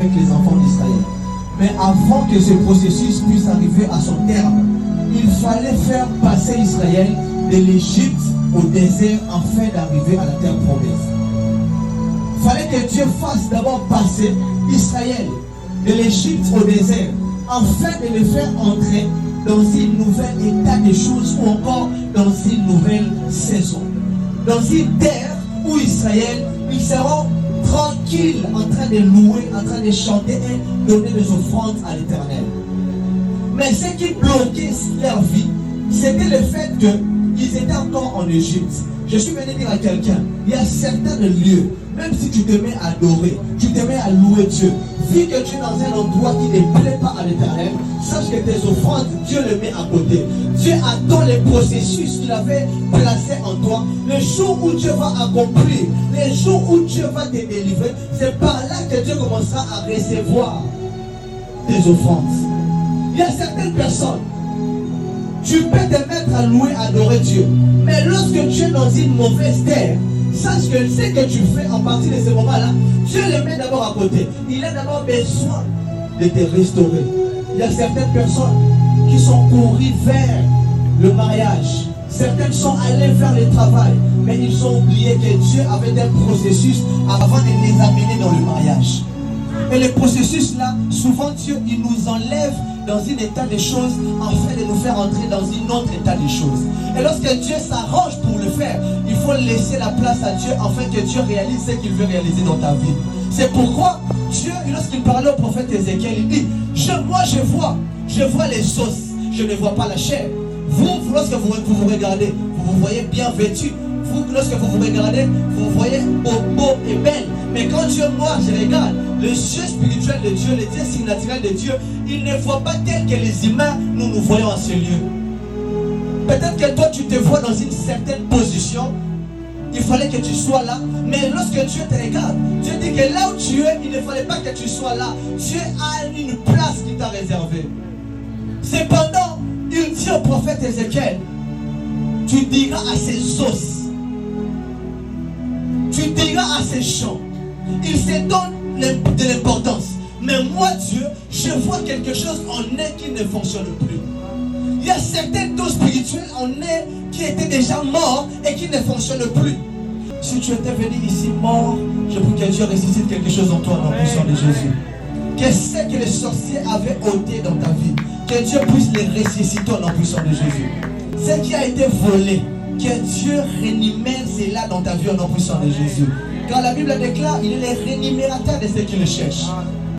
avec les enfants d'Israël. Mais avant que ce processus puisse arriver à son terme, il fallait faire passer Israël de l'Égypte au désert afin d'arriver à la terre promise. Il fallait que Dieu fasse d'abord passer Israël de l'Égypte au désert afin de le faire entrer dans une nouvelle état des choses ou encore dans une nouvelle saison. Dans une terre où Israël, ils seront tranquilles en train de louer, en train de chanter et donner des offrandes à l'Éternel. Mais ce qui bloquait leur vie, c'était le fait qu'ils étaient encore en Égypte. Je suis venu dire à quelqu'un, il y a certains lieux, même si tu te mets à adorer, tu te mets à louer Dieu, vu que tu es dans un endroit qui ne plaît pas à l'Éternel, sache que tes offrandes, Dieu les met à côté. Dieu attend les processus qu'il avait placés en toi. Le jour où Dieu va accomplir, le jour où Dieu va te délivrer, c'est par là que Dieu commencera à recevoir tes offrandes. Il y a certaines personnes, tu peux te mettre à louer, à adorer Dieu. Mais lorsque tu es dans une mauvaise terre, sache que ce que tu fais en partie de ce moment-là, Dieu le met d'abord à côté. Il a d'abord besoin de te restaurer. Il y a certaines personnes qui sont courues vers le mariage. Certaines sont allées vers le travail. Mais ils ont oublié que Dieu avait un processus avant de les amener dans le mariage. Et le processus là, souvent Dieu, il nous enlève dans un état de choses afin de nous faire entrer dans un autre état de choses. Et lorsque Dieu s'arrange pour le faire, il faut laisser la place à Dieu afin que Dieu réalise ce qu'il veut réaliser dans ta vie. C'est pourquoi Dieu, lorsqu'il parlait au prophète Ézéchiel, il dit, moi je vois les os, je ne vois pas la chair. Vous lorsque vous regardez, vous vous voyez bien vêtu. Vous, lorsque vous vous regardez, vous voyez beau et belle. Mais quand Dieu, moi, je regarde, le Dieu spirituel de Dieu, le Dieu surnaturel de Dieu, il ne voit pas tel que les humains, nous voyons à ce lieu. Peut-être que toi, tu te vois dans une certaine position. Il fallait que tu sois là. Mais lorsque Dieu te regarde, Dieu dit que là où tu es, il ne fallait pas que tu sois là. Dieu a une place qui t'a réservée. Cependant, il dit au prophète Ézéchiel, tu diras à ses os, tu diras à ses champs, il se donne de l'importance. Mais moi, Dieu, je vois quelque chose en eux qui ne fonctionne plus. Il y a certains dons spirituels en eux qui étaient déjà morts et qui ne fonctionnent plus. Si tu étais venu ici mort, je prie que Dieu ressuscite quelque chose en toi dans le sang de Jésus. Que ce que les sorciers avaient ôté dans ta vie, que Dieu puisse les ressusciter dans le puissant de Jésus. Ce qui a été volé, que Dieu rénimère cela dans ta vie au nom puissant de Jésus. Car la Bible déclare, il est le rémunérateur de ceux qui le cherchent.